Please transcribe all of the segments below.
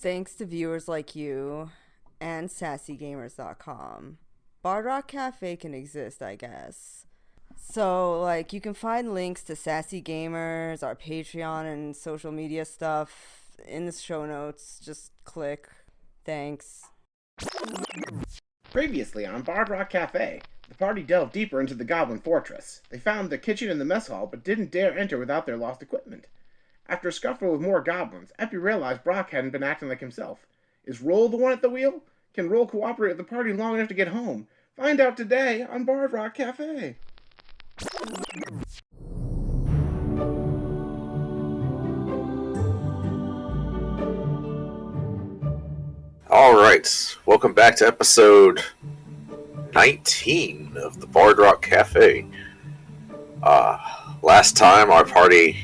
Thanks to viewers like you and sassygamers.com, Bard Rock Cafe can exist, I guess. So, you can find links to Sassy Gamers, our Patreon, and social media stuff in the show notes. Just click. Thanks. Previously on Bard Rock Cafe, the party delved deeper into the Goblin Fortress. They found the kitchen and the mess hall, but didn't dare enter without their lost equipment. After a scuffle with more goblins, Epi realized Brock hadn't been acting like himself. Is Roll the one at the wheel? Can Roll cooperate with the party long enough to get home? Find out today on Bard Rock Cafe. Alright, welcome back to episode 19 of the Bard Rock Cafe. Last time our party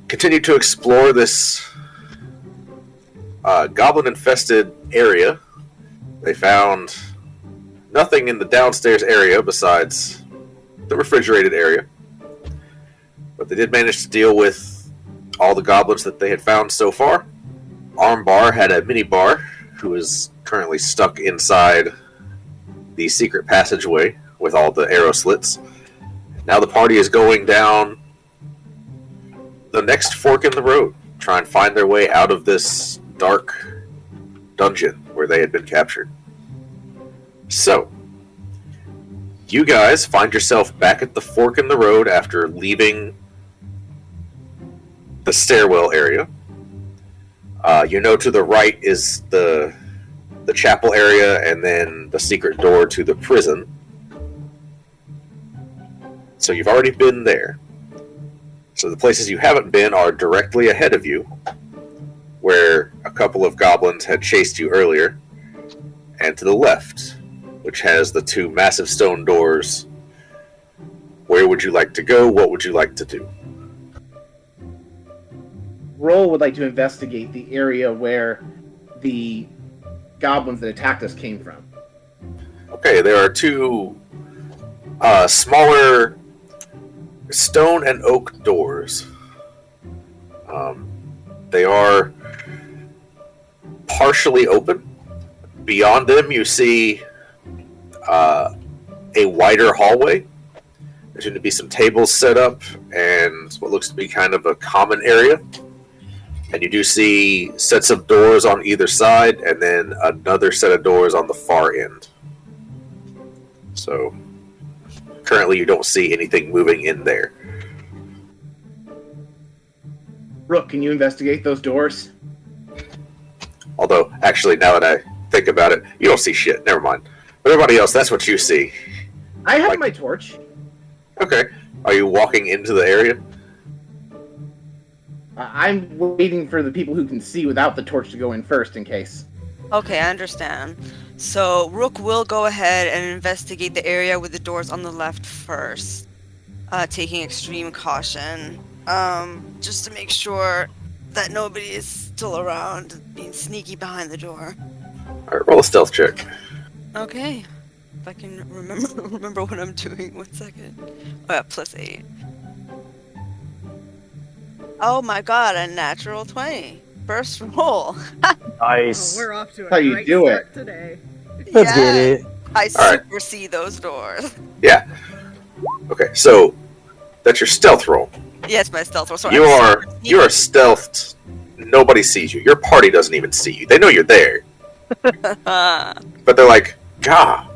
continued to explore this goblin-infested area. They found nothing in the downstairs area besides the refrigerated area. But they did manage to deal with all the goblins that they had found so far. Armbar had a mini-bar who is currently stuck inside the secret passageway with all the arrow slits. Now the party is going down the next fork in the road, try and find their way out of this dark dungeon where they had been captured. So, you guys find yourself back at the fork in the road after leaving the stairwell area. To the right is the chapel area and then the secret door to the prison. So you've already been there. So the places you haven't been are directly ahead of you, where a couple of goblins had chased you earlier, and to the left, which has the two massive stone doors. Where would you like to go? What would you like to do? Roll would like to investigate the area where the goblins that attacked us came from. Okay, there are two smaller stone and oak doors. They are partially open. Beyond them, you see a wider hallway. There seem to be some tables set up and what looks to be kind of a common area. And you do see sets of doors on either side, and then another set of doors on the far end. So, currently you don't see anything moving in there. Rook, can you investigate those doors? Although, actually, now that I think about it, you don't see shit. Never mind. But everybody else, that's what you see. I have my torch. Okay. Are you walking into the area? I'm waiting for the people who can see without the torch to go in first, in case. Okay, I understand. So, Rook will go ahead and investigate the area with the doors on the left first, taking extreme caution, just to make sure that nobody is still around, being sneaky behind the door. Alright, roll a stealth check. Okay, if I can remember what I'm doing. 1 second. Oh yeah, +8. Oh my god, a natural 20. First roll. Nice. Oh, we're off to a How you great do start it. today. Let's get it. I Alright. super see those doors. Yeah. Okay, so that's your stealth roll. Yes, my stealth roll. So You I'm are stealthed. Nobody sees you. Your party doesn't even see you. They know you're there. But they're like, "Gah,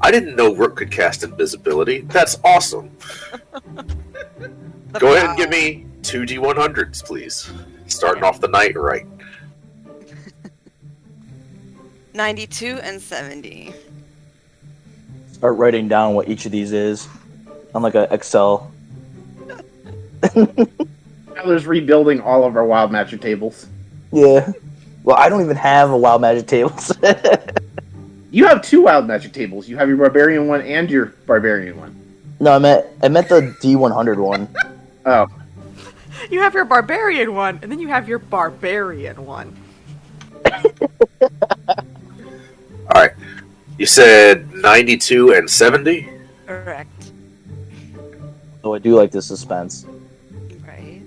I didn't know Rook could cast invisibility. That's awesome. Go ahead and give me 2 D100s, please. Starting off the night right." 92 and 70. Start writing down what each of these is on like a Excel. Tyler's rebuilding all of our wild magic tables. Yeah. Well, I don't even have a wild magic tables. You have two wild magic tables. You have your barbarian one and your barbarian one. No, I meant the D100 one. Oh. You have your barbarian one, and then you have your barbarian one. Alright. You said 92 and 70? Correct. So I do like the suspense. Right.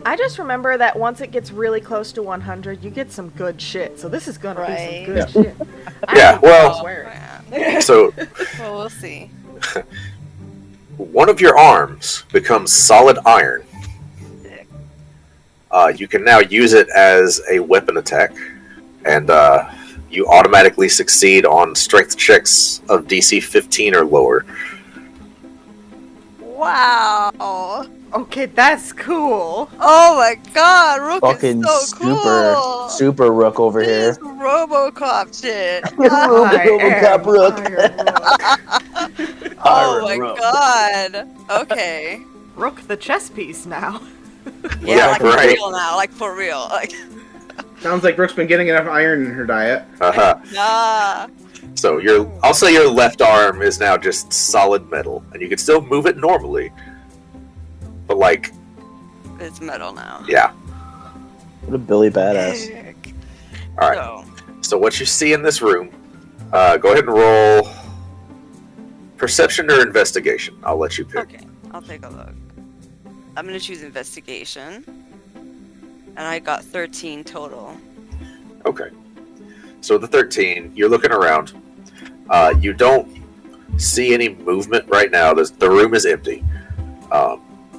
I just remember that once it gets really close to 100, you get some good shit. So this is gonna be some good shit. Yeah, well, Yeah. so Well, we'll see. one of your arms becomes solid iron. You can now use it as a weapon attack, and you automatically succeed on strength checks of DC 15 or lower. Wow. Okay, that's cool. Oh my god, Rook Fucking is so cool. super Rook over This here. is RoboCop shit. RoboCop Rook. Iron Rook. Oh Iron my Rook. god. Okay. Rook the chess piece now. Yeah, like right. for real now. Like for real. Like Sounds like Rook's been getting enough iron in her diet. nah. So I'll say your left arm is now just solid metal, and you can still move it normally. But like, It's metal now. yeah. What a Billy badass. Heck. All right. So what you see in this room, go ahead and roll perception or investigation. I'll let you pick. Okay, I'll take a look. I'm gonna choose investigation. And I got 13 total. Okay. So the 13, you're looking around. You don't see any movement right now. The room is empty.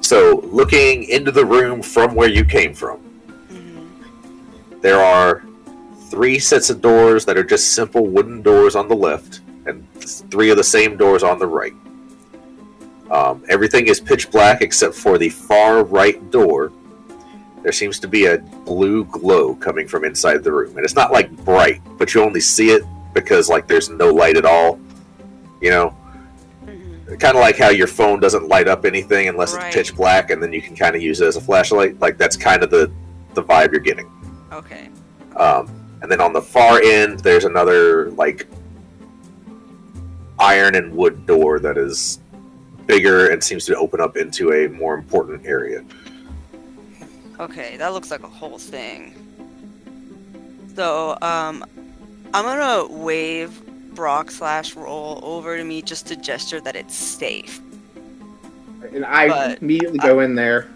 So looking into the room from where you came from, there are 3 sets of doors that are just simple wooden doors on the left, and 3 of the same doors on the right. Everything is pitch black except for the far right door. There seems to be a blue glow coming from inside the room. And it's not like bright, but you only see it because like there's no light at all. You know? Kind of like how your phone doesn't light up anything unless Right. it's pitch black, and then you can kind of use it as a flashlight. Like that's kind of the vibe you're getting. Okay. And then on the far end, there's another like iron and wood door that is bigger and seems to open up into a more important area. Okay, that looks like a whole thing. So, I'm gonna wave Brock/roll over to me just to gesture that it's safe. And I But immediately go in there.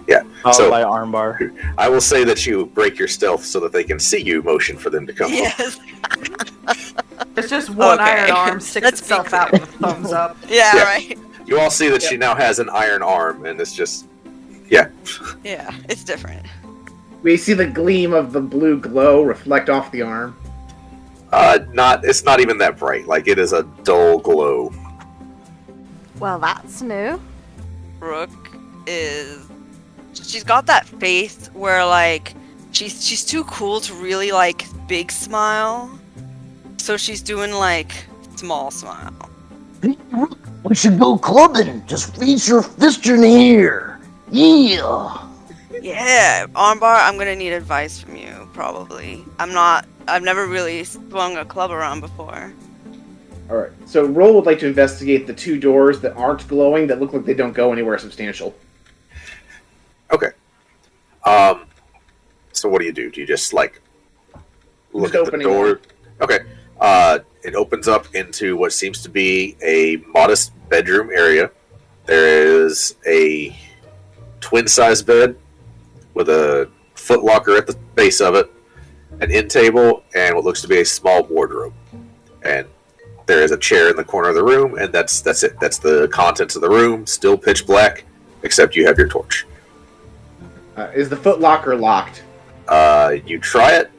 Yeah. Followed So by armbar. I will say that you break your stealth so that they can see you motion for them to come. Yes. It's just one Okay. iron arm sticks Let's be itself out clear. with a thumbs up. Yeah, Yeah. right. You all see that she now has an iron arm, and it's just, yeah. Yeah, it's different. We see the gleam of the blue glow reflect off the arm. It's not even that bright. Like it is a dull glow. Well, that's new. Rook she's got that face where like she's too cool to really like big smile. So she's doing like small smile. We should go clubbing. Just reach your fist in here. Yeah. Yeah, armbar, I'm gonna need advice from you, probably. I've never really swung a club around before. Alright, so Roll would like to investigate the 2 doors that aren't glowing, that look like they don't go anywhere substantial. Okay. So what do you do? Do you just like look Just at the opening door? one. Okay. It opens up into what seems to be a modest bedroom area. There is a twin-size bed with a footlocker at the base of it, an end table, and what looks to be a small wardrobe. And there is a chair in the corner of the room, and that's it. That's the contents of the room. Still pitch black, except you have your torch. Is the footlocker locked? You try it.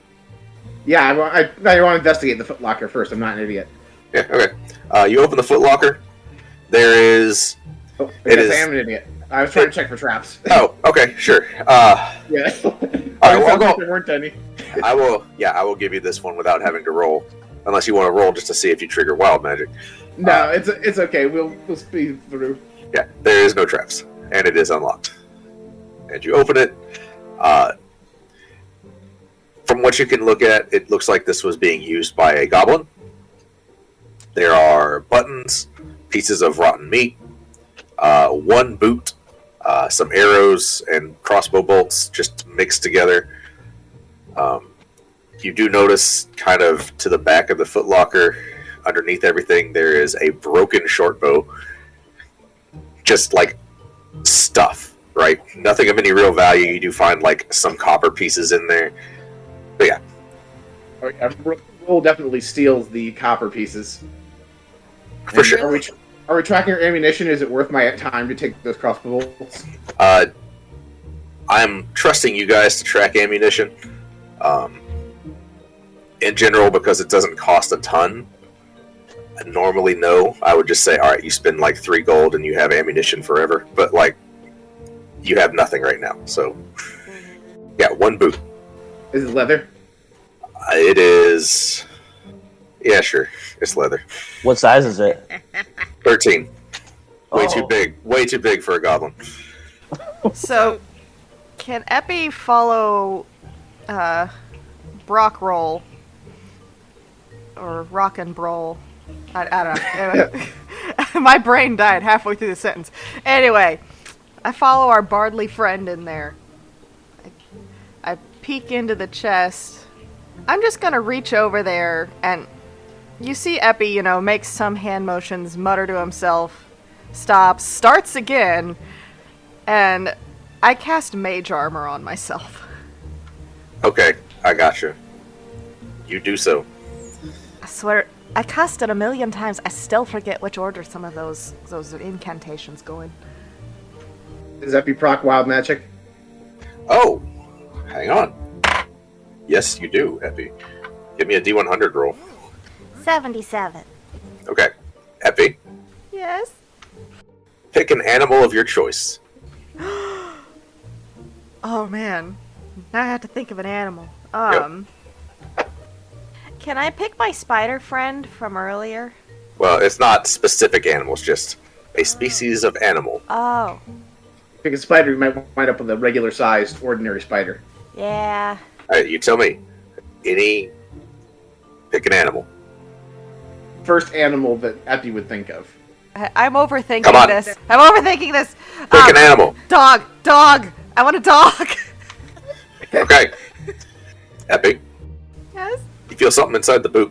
Yeah, I want to investigate the footlocker first. I'm not an idiot. Yeah, okay. You open the footlocker. There is... Oh, I It guess is- I am an idiot. I was trying to check for traps. Oh, okay, sure. Yeah. well, Sounds go- like there weren't any. I will give you this one without having to roll. Unless you want to roll just to see if you trigger wild magic. No, it's okay. We'll speed through. Yeah, there is no traps. And it is unlocked. And you open it. From what you can look at, it looks like this was being used by a goblin. There are buttons, pieces of rotten meat, 1 boot, some arrows and crossbow bolts just mixed together. You do notice kind of to the back of the footlocker, underneath everything, there is a broken short bow. Just like stuff. right? Nothing of any real value. You do find like some copper pieces in there, but yeah. All right, Roll definitely steals the copper pieces. For sure. Are we tracking your ammunition? Is it worth my time to take those crossbow bolts? I'm trusting you guys to track ammunition. In general, because it doesn't cost a ton. Normally, no. I would just say, all right, you spend like 3 gold and you have ammunition forever. But like, you have nothing right now. So, yeah, 1 boot. Is it leather? It is. Yeah, sure. It's leather. What size is it? 13. Way Oh. too big. Way too big for a goblin. So, can Epi follow Brock roll? Or rock and roll? I don't know. My brain died halfway through the sentence. Anyway, I follow our Bardley friend in there. I peek into the chest. I'm just gonna reach over there, and you see Epi, makes some hand motions, mutter to himself, stops, starts again, and I cast mage armor on myself. Okay, I gotcha. You do so. I swear, I cast it 1,000,000 times. I still forget which order some of those incantations go in. Does Epi proc wild magic? Oh, hang on. Yes, you do, Epi. Give me a D100 roll. 77. Okay. Epi, Yes? pick an animal of your choice. Oh man. Now I have to think of an animal. Can I pick my spider friend from earlier? Well, it's not specific animals, just a species of animal. Oh. Pick a spider, you might wind up with a regular-sized, ordinary spider. Yeah. Alright, you tell me. Pick an animal. First animal that Epi would think of. I'm overthinking Come on. this. I'm overthinking this. Pick an animal. Dog. I want a dog. Okay. Epi, Yes. you feel something inside the boot.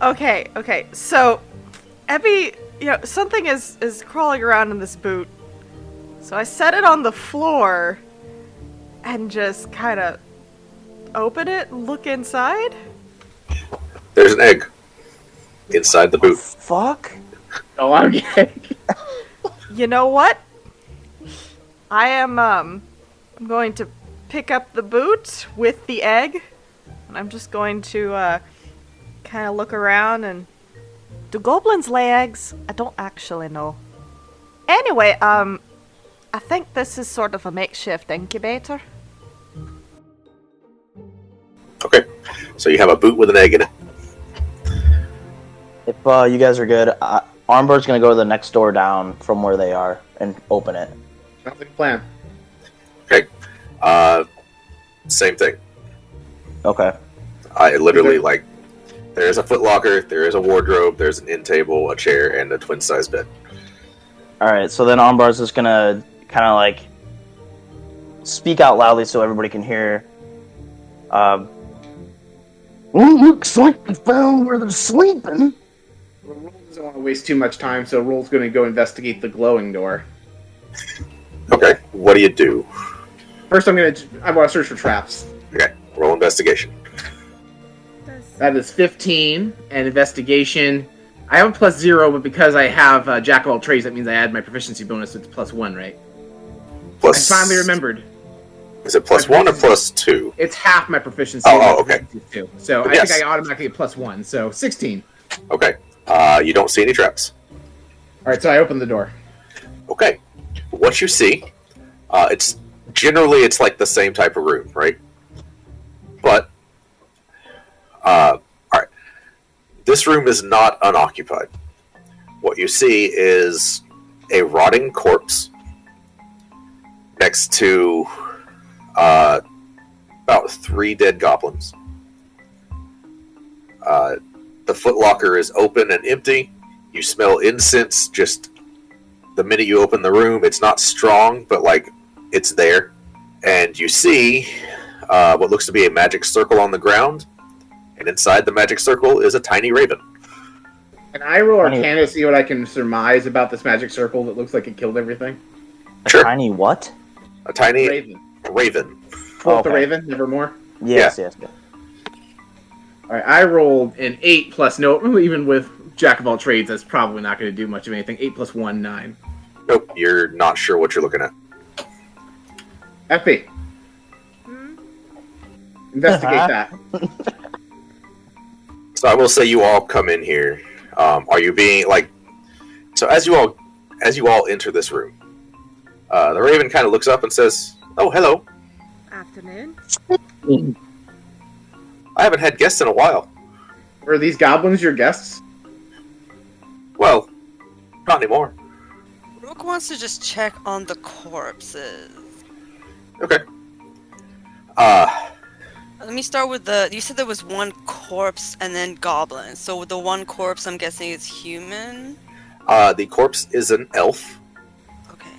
Okay. So, Epi, something is crawling around in this boot. So I set it on the floor and just kind of open it and look inside. There's an egg inside the boot. Fuck? Oh, I'm gay. You know what? I am I'm going to pick up the boot with the egg, and I'm just going to kind of look around and do goblins lay eggs? I don't actually know. Anyway, I think this is sort of a makeshift incubator. Okay. So you have a boot with an egg in it. If you guys are good, Armbar's gonna go to the next door down from where they are and open it. Sounds like a plan. Okay. Same thing. Okay. I literally, there is a footlocker, there is a wardrobe, there's an end table, a chair, and a twin-size bed. Alright, so then Armbar's just gonna kind of speak out loudly so everybody can hear. Well, looks like we found where they're sleeping. Well, Roll doesn't want to waste too much time, so Roll's going to go investigate the glowing door. Okay. What do you do? First, I want to search for traps. Okay. Roll investigation. That is 15, and investigation. I have a +0, but because I have Jack of all trades, that means I add my proficiency bonus, so it's +1, right? Plus. I finally remembered. Is it +1 or +2? It's half my proficiency. Oh, okay. Too. So I Yes. think I automatically get +1, so 16. Okay. You don't see any traps. All right, so I open the door. Okay. What you see, it's like the same type of room, right? But, all right. This room is not unoccupied. What you see is a rotting corpse next to about 3 dead goblins. The footlocker is open and empty. You smell incense just the minute you open the room. It's not strong, but it's there. And you see what looks to be a magic circle on the ground. And inside the magic circle is a tiny raven. Can I roll Tiny- Arcana to see what I can surmise about this magic circle that looks like it killed everything? A Sure. tiny what? A tiny Raven. raven. Bolt the Okay. Raven, nevermore. Yes. Alright, I rolled an 8 plus no, even with Jack of all trades, that's probably not going to do much of anything. 8 plus 1, 9. Nope, you're not sure what you're looking at. Epi. Investigate that. So I will say you all come in here. Are you being like? So as you all enter this room, the raven kind of looks up and says, "Oh, hello. Afternoon. I haven't had guests in a while. Are these goblins your guests? Well, not anymore. Rook wants to just check on the corpses. Okay. Let me start with you said there was one corpse and then goblin. So with the one corpse, I'm guessing it's human? The corpse is an elf, Okay.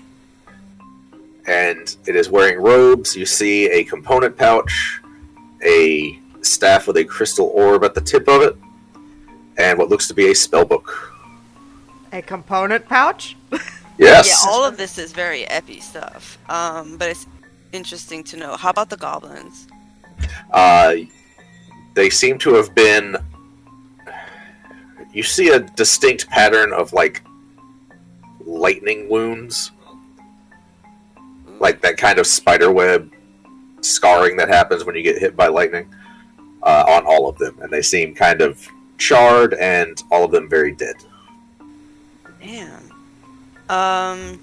and it is wearing robes. You see a component pouch, a staff with a crystal orb at the tip of it, and what looks to be a spell book. A component pouch? Yes. Yeah, all of this is very epi stuff. But it's interesting to know. How about the goblins? They seem to have been. You see a distinct pattern of like lightning wounds, like that kind of spiderweb scarring that happens when you get hit by lightning, on all of them, and they seem kind of charred, and all of them very dead. Man. Uh,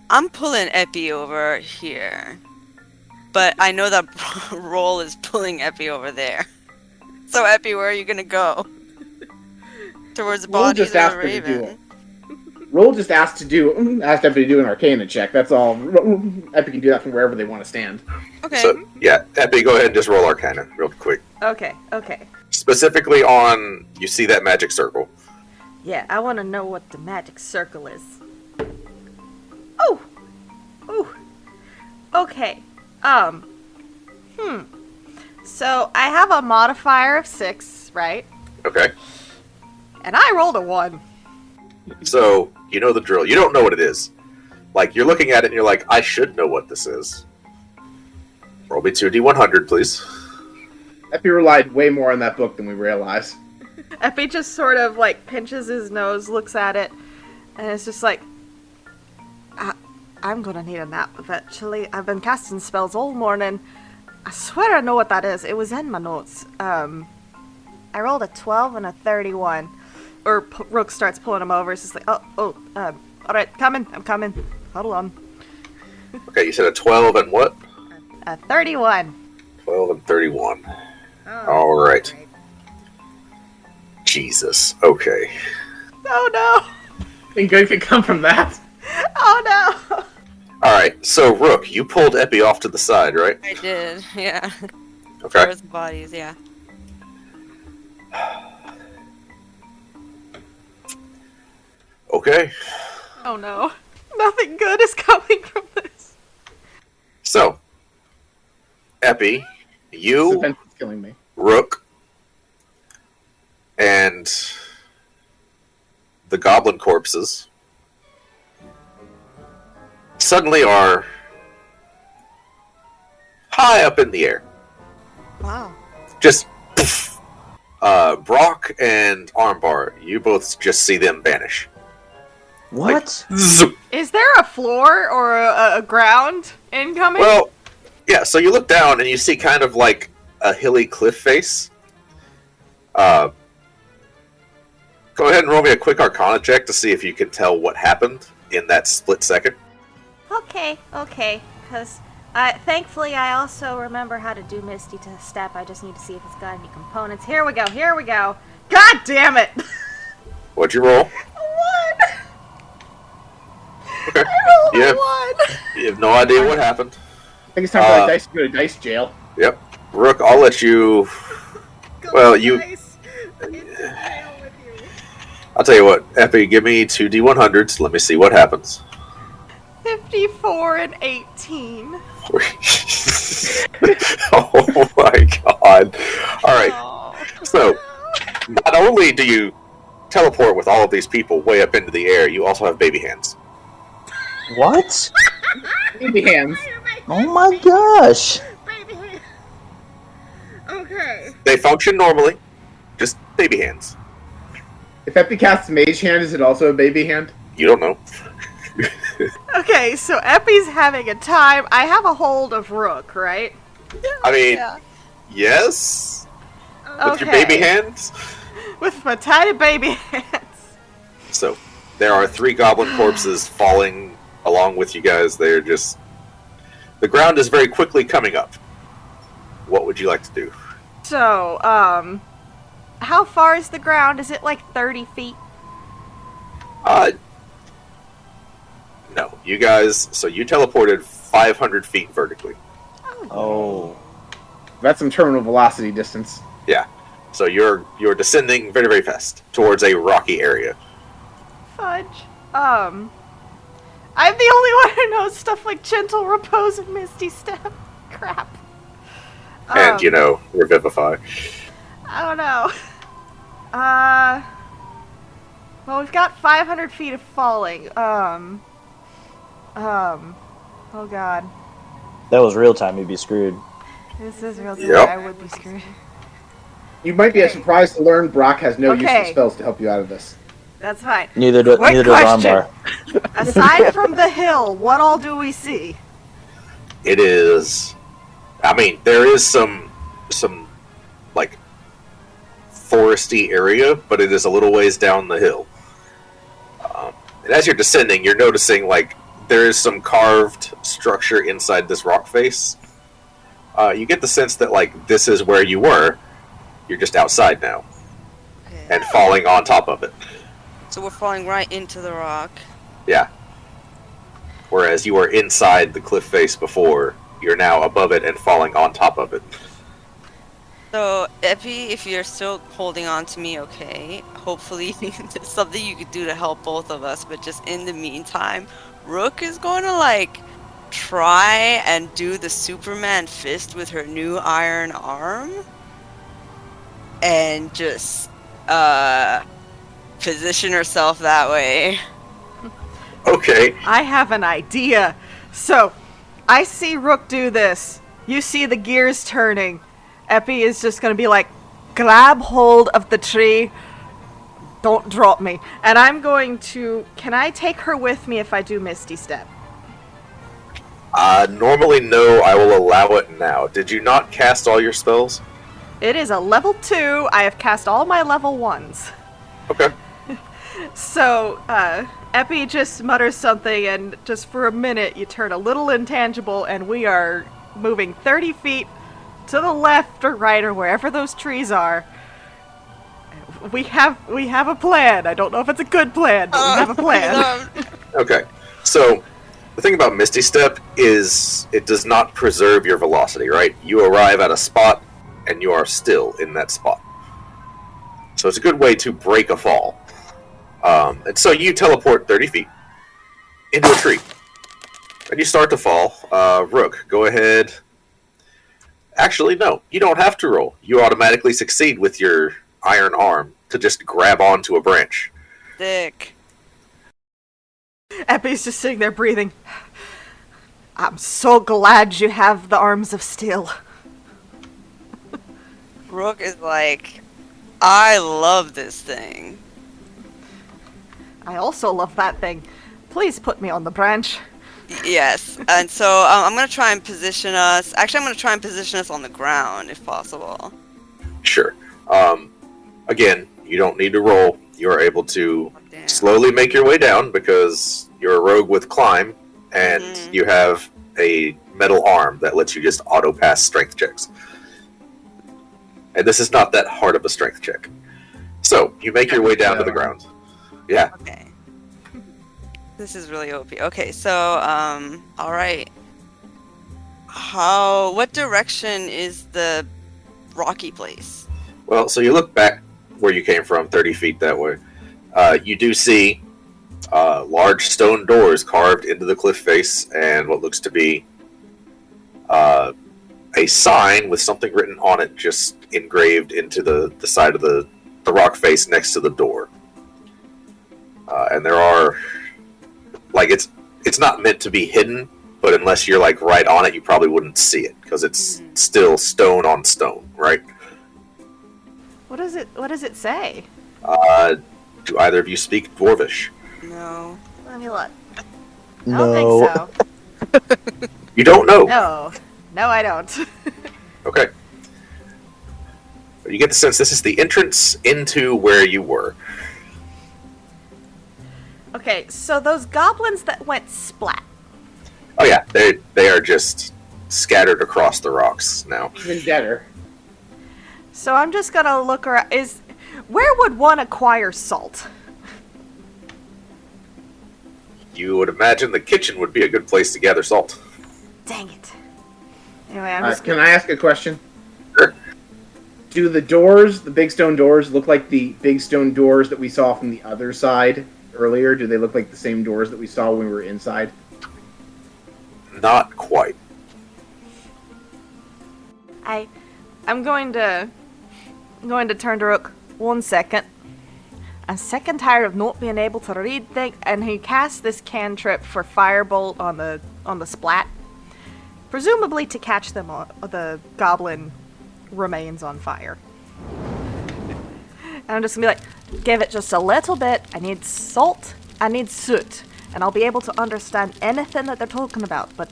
I'm pulling Epi over here. But I know that Roll is pulling Epi over there. So Epi, where are you gonna go? Towards the Roll bodies just of asked the her to do raven? it. Roll just asked Epi to do an Arcana check. That's all. Epi can do that from wherever they want to stand. Okay. So yeah, Epi, go ahead and just roll Arcana real quick. Okay. Specifically on, you see that magic circle. Yeah, I want to know what the magic circle is. Oh! Okay. So, I have a modifier of 6, right? Okay. And I rolled a 1. So, you know the drill. You don't know what it is. Like, you're looking at it and you're like, I should know what this is. Roll me 2d100, please. Epi relied way more on that book than we realize. Epi just sort of, like, pinches his nose, looks at it, and it's just like, I'm gonna need a nap eventually. I've been casting spells all morning. I swear I know what that is. It was in my notes. I rolled a 12 and a 31. Or Rook starts pulling him over. It's just like, alright, I'm coming. Hold on. Okay, you said a 12 and what? A 31. 12 and 31. Oh, Alright. great. Jesus. Okay. Oh no! Think good could come from that. Oh no! Alright, so Rook, you pulled Epi off to the side, right? I did, yeah. Okay. Towards the bodies, yeah. Okay. Oh no. Nothing good is coming from this. So, Epi, you, Suspense is killing me. Rook, and the goblin corpses suddenly are high up in the air. Wow. Just poof. Brock and Armbar, you both just see them vanish. what? Zoop. Is there a floor or a ground incoming? Well, yeah, so you look down and you see kind of like a hilly cliff face. Go ahead and roll me a quick Arcana check to see if you can tell what happened in that split second. Okay. Because thankfully I also remember how to do Misty to Step. I just need to see if it's got any components. Here we go. God damn it! What'd you roll? One! Okay. I rolled Yeah. a 1! You have no idea what happened. I think it's time for dice to go to dice jail. Yep. Rook, I'll let you... Well, you... Nice. It's jail with you. I'll tell you what, Epi, give me 2d100s. Let me see what happens. 54 and 18. Oh my god. Alright, Oh. so not only do you teleport with all of these people way up into the air, you also have baby hands. What? Baby hands. Oh my gosh! Baby hand. Okay. They function normally, just baby hands. If Epi casts Mage Hand, is it also a baby hand? You don't know. Okay, so Epi's having a time. I have a hold of Rook, right? I mean, Yeah. yes? With your Okay. baby hands? With my tiny baby hands. So, there are 3 goblin corpses falling along with you guys. They're just... The ground is very quickly coming up. What would you like to do? So, how far is the ground? Is it like 30 feet? No. You guys... So, you teleported 500 feet vertically. Oh. That's some terminal velocity distance. Yeah. So, you're descending very, very fast towards a rocky area. Fudge. I'm the only one who knows stuff like Gentle Repose and Misty Step. Crap. And, Revivify. I don't know. Well, we've got 500 feet of falling. Oh god. That was real time, you'd be screwed. This is real time. Yep. I would be screwed. You might be surprised to learn Brock has no Okay. useful spells to help you out of this. That's fine. Neither Quick does question. Armbar. Aside from the hill, what all do we see? It is... I mean, there is some like, foresty area, but it is a little ways down the hill. And as you're descending, you're noticing, like, there is some carved structure inside this rock face. You get the sense that, like, this is where you were. You're just outside now. Okay. And falling on top of it. So we're falling right into the rock. Yeah. Whereas you were inside the cliff face before, you're now above it and falling on top of it. So, Epi, if you're still holding on to me, okay. Hopefully, there's something you could do to help both of us. But just in the meantime, Rook is going to, like, try and do the Superman fist with her new iron arm. And just, position herself that way. Okay. I have an idea. So, I see Rook do this. You see the gears turning. Epi is just gonna be like, grab hold of the tree. Don't drop me. And I'm going to... Can I take her with me if I do Misty Step? Normally, no, I will allow it now. Did you not cast all your spells? It is a level 2. I have cast all my level 1s. Okay. So, Epi just mutters something, and just for a minute, you turn a little intangible, and we are moving 30 feet to the left or right or wherever those trees are. We have a plan. I don't know if it's a good plan, but we have a plan. Okay. So, the thing about Misty Step is it does not preserve your velocity, right? You arrive at a spot, and you are still in that spot. So it's a good way to break a fall. And so you teleport 30 feet into a tree. And you start to fall. Rook, go ahead. Actually, no. You don't have to roll. You automatically succeed with your iron arm to just grab onto a branch. Thick. Epi's just sitting there breathing. I'm so glad you have the arms of steel. Rook is like, I love this thing. I also love that thing. Please put me on the branch. Yes, and so I'm going to try and position us... Actually, I'm going to try and position us on the ground, if possible. Sure. Again, you don't need to roll. You are able to Damn. slowly make your way down because you're a rogue with climb, and you have a metal arm that lets you just auto-pass strength checks. And this is not that hard of a strength check. So, you make your way down to the ground. Yeah. Okay. This is really OP. Okay, so, alright. What direction is the rocky place? Well, so you look back where you came from, 30 feet that way. You do see large stone doors carved into the cliff face and what looks to be a sign with something written on it just engraved into the side of the rock face next to the door. And there are, like, it's not meant to be hidden, but unless you're like right on it, you probably wouldn't see it because it's still stone on stone, right? What does it say? Do either of you speak Dwarvish? No. Let me look. I No. don't think so. You don't know. No, I don't. Okay. You get the sense this is the entrance into where you were. Okay, so those goblins that went splat. Oh yeah, they are just scattered across the rocks now. Even deader. So I'm just gonna look around. Where would one acquire salt? You would imagine the kitchen would be a good place to gather salt. Dang it. Anyway, I'm just Can I ask a question? Sure. Do the doors, the big stone doors, look like the big stone doors that we saw from the other side earlier? Do they look like the same doors that we saw when we were inside? Not quite. I'm going to turn to Rook 1 second. I'm sick and tired of not being able to read things, and he casts this cantrip for firebolt on the splat, presumably to catch them the goblin remains on fire. And I'm just gonna be like, give it just a little bit. I need salt. I need soot, and I'll be able to understand anything that they're talking about. But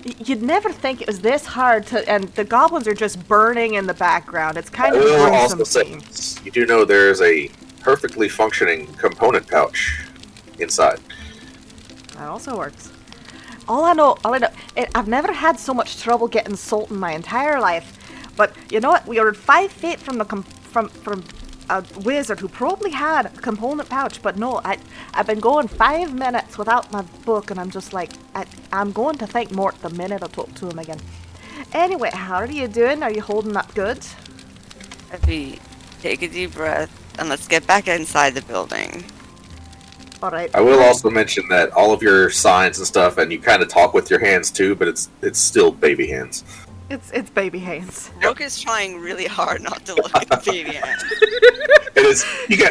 you'd never think it was this hard to. And the goblins are just burning in the background. It's kind I of a will gruesome also say, scene. you do know there is a perfectly functioning component pouch inside. That also works. All I know, I've never had so much trouble getting salt in my entire life. But you know what? We were 5 feet from from a wizard who probably had a component pouch. But no, I've been going 5 minutes without my book, and I'm just like, I'm going to thank Mort the minute I talk to him again. Anyway, how are you doing? Are you holding up good? Epi, take a deep breath and let's get back inside the building. All right. I will also mention that all of your signs and stuff, and you kind of talk with your hands too, but it's still baby hands. It's baby hands. Rook is trying really hard not to look at the baby hand. It is.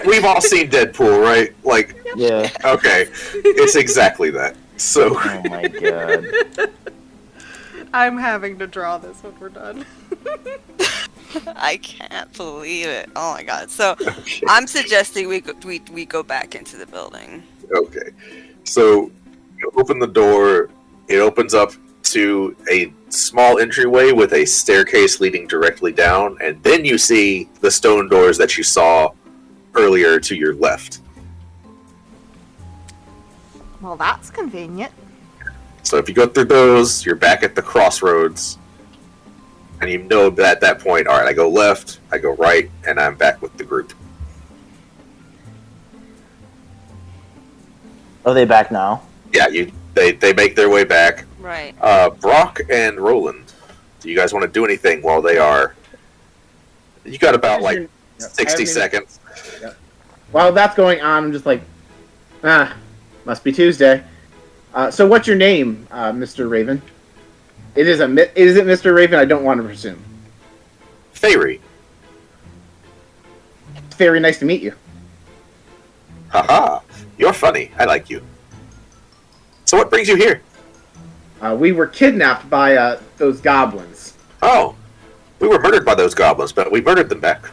We've all seen Deadpool, right? Like, Yeah. okay, it's exactly that. So. Oh my god. I'm having to draw this when we're done. I can't believe it. Oh my god. So, I'm suggesting we go back into the building. Okay. So, you open the door, it opens up to a small entryway with a staircase leading directly down, and then you see the stone doors that you saw earlier to your left. Well, that's convenient. So if you go through those, you're back at the crossroads, and you know that at that point, alright, I go left, I go right, and I'm back with the group. Are they back now? Yeah, they make their way back. Right. Brock and Roland, do you guys want to do anything while they are... You got about, like, 60 seconds. Yep. While that's going on, I'm just like, must be Tuesday. So what's your name, Mr. Raven? Is it Mr. Raven? I don't want to presume. Fairy. Very nice to meet you. Haha, you're funny. I like you. So what brings you here? We were kidnapped by those goblins. Oh, we were murdered by those goblins, but we murdered them back.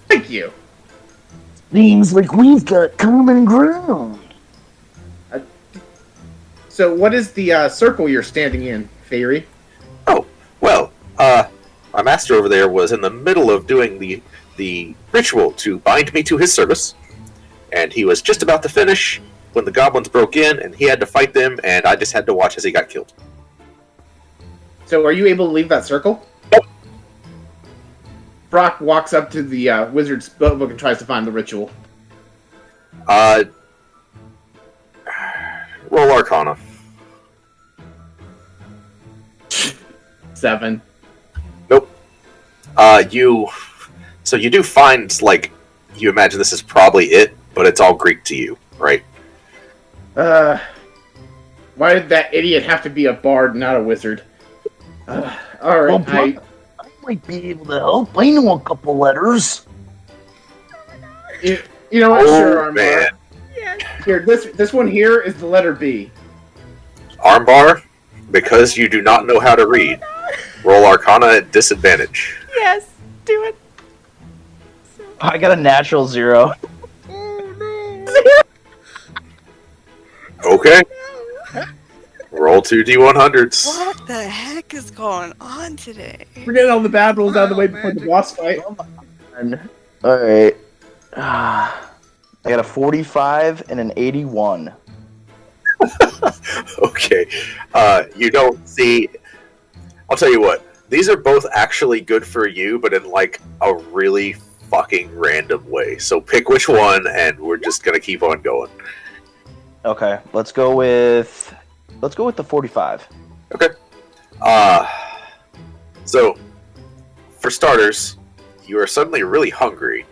Thank you. Seems like we've got common ground. So what is the circle you're standing in, Fairy? Oh, well, my master over there was in the middle of doing the ritual to bind me to his service, and he was just about to finish when the goblins broke in, and he had to fight them, and I just had to watch as he got killed. So are you able to leave that circle? Nope. Brock walks up to the wizard's book and tries to find the ritual. Roll Arcana. 7. Nope. So you do find, like, you imagine this is probably it, but it's all Greek to you, right? Why did that idiot have to be a bard, not a wizard? Alright, I might be able to help. I know a couple letters. If You know what? Sure, Oh, Armbar. man. Yes. Here, this one here is the letter B. Armbar, because you do not know how to read, roll Arcana at disadvantage. Yes. Do it. I got a natural 0. Okay. Roll 2d100s. What the heck is going on today? We're getting all the bad rolls out of the way before the magic. boss fight. Alright. I got a 45 and an 81. Okay. You don't see. I'll tell you what. These are both actually good for you, but in like a really fucking random way. So pick which one, and we're just gonna keep on going. Okay, let's go with the 45. Okay. So for starters, you are suddenly really hungry,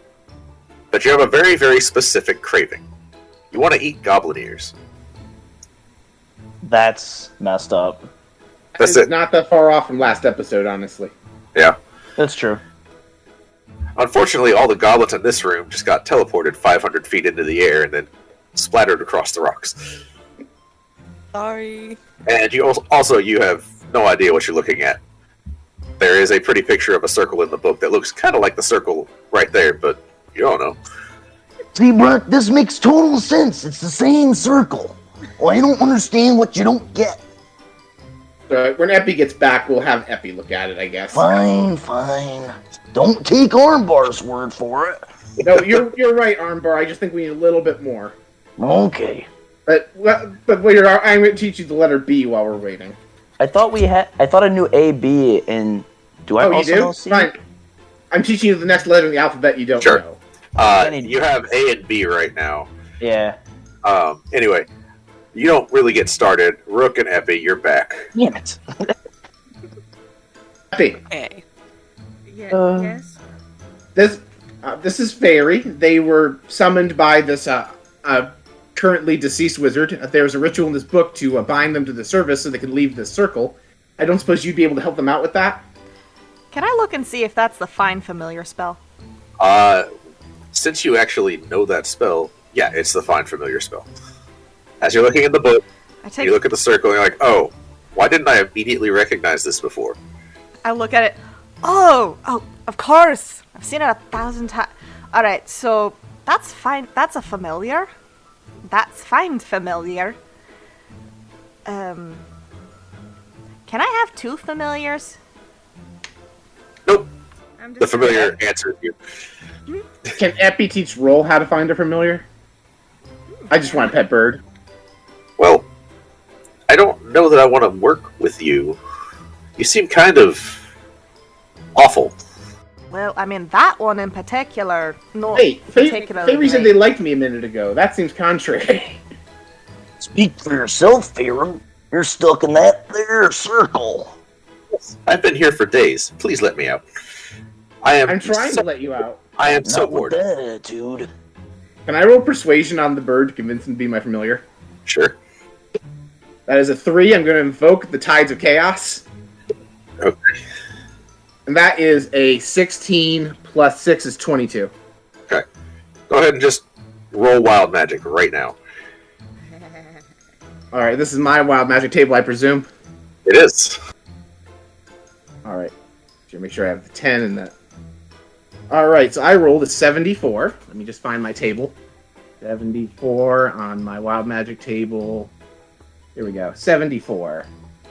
but you have a very, very specific craving. You want to eat goblin ears. That's messed up. That's It's it. not that far off from last episode, honestly. Yeah. That's true. Unfortunately, all the goblins in this room just got teleported 500 feet into the air and then splattered across the rocks. Sorry. And you also you have no idea what you're looking at. There is a pretty picture of a circle in the book that looks kind of like the circle right there, but you don't know. See, Brett, this makes total sense. It's the same circle. Well, I don't understand what you don't get. When Epi gets back, we'll have Epi look at it, I guess. Fine. Don't take Armbar's word for it. No, you're right, Armbar. I just think we need a little bit more. Okay. But wait, I'm going to teach you the letter B while we're waiting. I thought I knew A, B, and do I Oh, you also do? know C? Fine. I'm teaching you the next letter in the alphabet you don't Sure. know. You have A and B right now. Yeah. Anyway, you don't really get started. Rook and Epi, you're back. Damn it. Epi, Okay. Yes. this is Fairy. They were summoned by this currently deceased wizard. There's a ritual in this book to bind them to the service so they can leave this circle. I don't suppose you'd be able to help them out with that? Can I look and see if that's the Find Familiar spell? Since you actually know that spell, yeah, it's the Find Familiar spell. As you're looking in the book, I take. you look at the circle and you're like, oh, why didn't I immediately recognize this before? I look at it. Oh, of course. I've seen it 1,000 times. All right, so that's fine. That's a familiar. That's Find Familiar. Can I have 2 familiars? Nope. I'm just The familiar answers you. Can Epi teach Roll how to find a familiar? I just want a pet bird. Well, I don't know that I want to work with you. You seem kind of awful. Well, I mean that one in particular. No, Hey, particularly. Fairy said they liked me a minute ago. That seems contrary. Speak for yourself, Farron. You're stuck in that there circle. I've been here for days. Please let me out. I'm trying to let you out. I am so Not with bored. that attitude. Can I roll persuasion on the bird to convince him to be my familiar? Sure. That is a 3. I'm going to invoke the Tides of Chaos. Okay. And that is a 16 plus 6 is 22. Go ahead and just roll wild magic right now. Alright, this is my wild magic table, I presume. It is. Alright. Should make sure I have the 10 in that. Alright, so I rolled a 74. Let me just find my table. 74 on my wild magic table. Here we go. 74.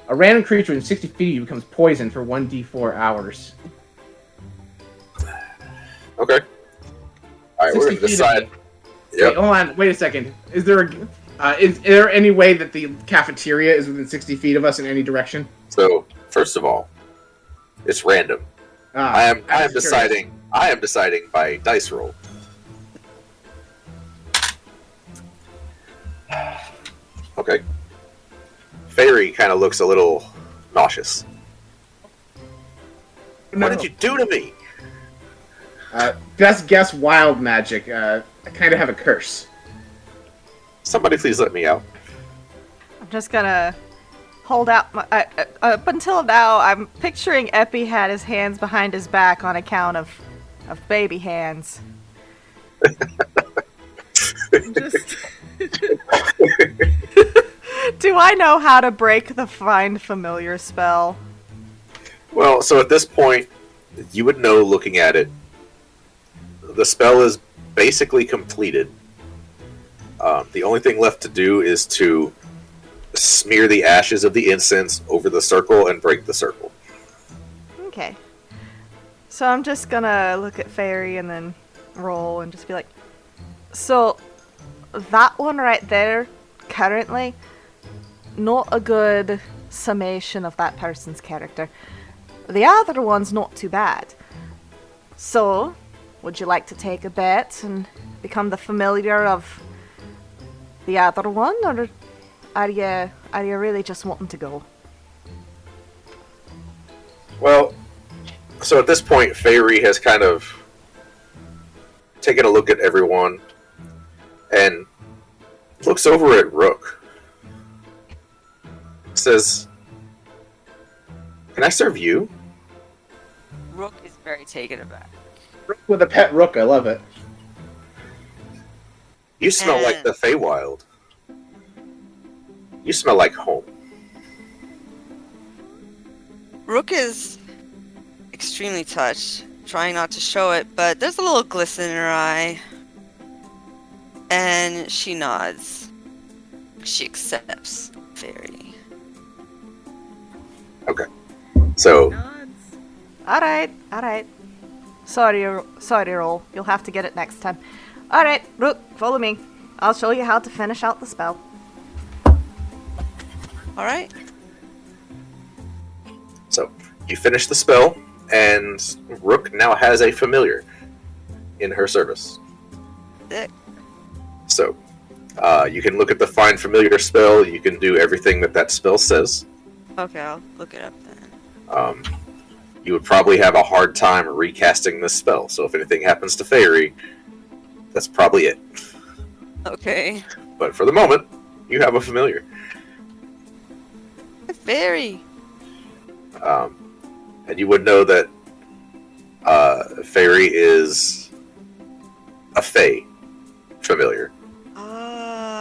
A random creature within 60 feet of you becomes poisoned for 1d4 hours. Okay. Alright, we're 60 going to feet of decide. me. Yep. Wait, hold on. Wait a second. Is there any way that the cafeteria is within 60 feet of us in any direction? So, first of all, it's random. I am was curious. deciding by dice roll. Okay. Fairy kind of looks a little nauseous. No. What did you do to me? Best guess wild magic. I kind of have a curse. Somebody please let me out. I'm just gonna hold out. Up until now, I'm picturing Epi had his hands behind his back on account of baby hands. Just... Do I know how to break the find familiar spell? Well, so at this point, you would know looking at it. The spell is basically completed. The only thing left to do is to smear the ashes of the incense over the circle and break the circle. Okay. So I'm just gonna look at Fairy and then roll and just be like, so that one right there, currently, not a good summation of that person's character. The other one's not too bad. So, would you like to take a bet and become the familiar of the other one, or are you really just wanting to go? Well, so at this point, Fairy has kind of taken a look at everyone and looks over at Rook. Says, "Can I serve you?" Rook is very taken aback. With a pet rook, I love it. You smell like the Feywild. You smell like home. Rook is extremely touched, trying not to show it, but there's a little glisten in her eye. And she nods. She accepts Fairy. Okay. So, Alright. Sorry, Roll. You'll have to get it next time. Alright, Rook, follow me. I'll show you how to finish out the spell. Alright. so you finish the spell, and Rook now has a familiar in her service. Sick. So, you can look at the Find Familiar spell. You can do everything that spell says. Okay, I'll look it up then. You would probably have a hard time recasting this spell. So if anything happens to Fairy, that's probably it. Okay. But for the moment, you have a familiar. Fairy. And you would know that Fairy is a Fey familiar.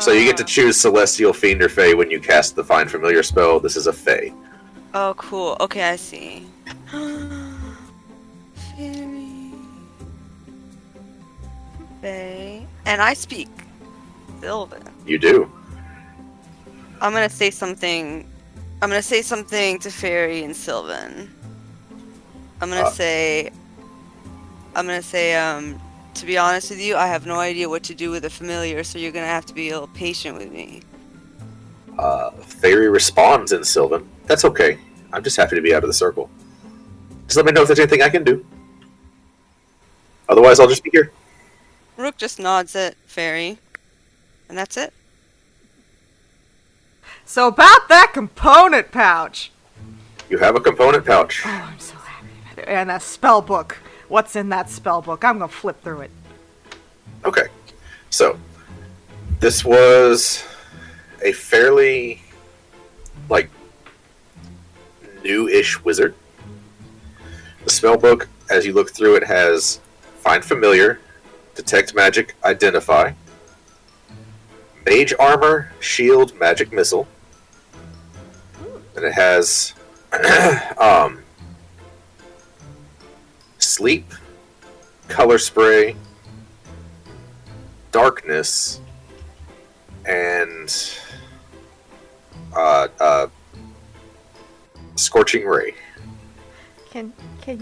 So you get to choose Celestial, Fiend, or Fey when you cast the Find Familiar spell. This is a Fey. Oh, cool. Okay, I see. Fairy. Fey. And I speak Sylvan. You do. I'm gonna say something to Fairy and Sylvan. I'm gonna say, to be honest with you, I have no idea what to do with a familiar, so you're gonna have to be a little patient with me. Fairy responds in Sylvan. That's okay. I'm just happy to be out of the circle. Just let me know if there's anything I can do. Otherwise, I'll just be here. Rook just nods at Fairy, and that's it. So about that component pouch. You have a component pouch. Oh, I'm so happy about it. And that spell book. What's in that spell book? I'm gonna flip through it. Okay. So, this was a fairly, new-ish wizard. The spellbook, as you look through it, has Find Familiar, Detect Magic, Identify, Mage Armor, Shield, Magic Missile, and it has Sleep, Color Spray, Darkness, and Scorching Ray. Can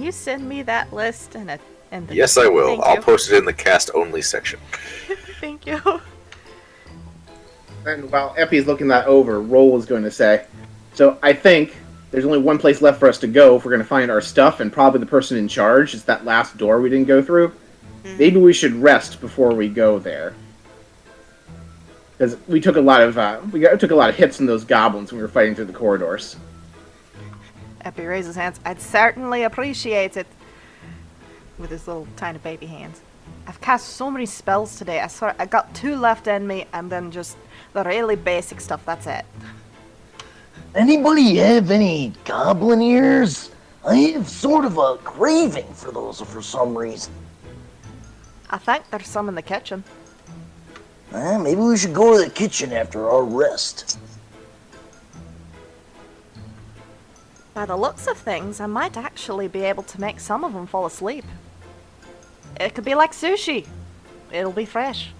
you send me that list and the Yes, I will. Thank I'll you. post it in the cast only section. Thank you. And while Epi's looking that over, Roll was going to say, so I think there's only one place left for us to go if we're going to find our stuff, and probably the person in charge is that last door we didn't go through. Maybe we should rest before we go there. Because we took a lot of took a lot of hits in those goblins when we were fighting through the corridors. Epi raises hands. I'd certainly appreciate it. With his little tiny baby hands. I've cast so many spells today. I swear I got 2 left in me, and then just the really basic stuff. That's it. Anybody have any goblin ears? I have sort of a craving for those for some reason. I think there's some in the kitchen. Maybe we should go to the kitchen after our rest. By the looks of things, I might actually be able to make some of them fall asleep. It could be like sushi. It'll be fresh.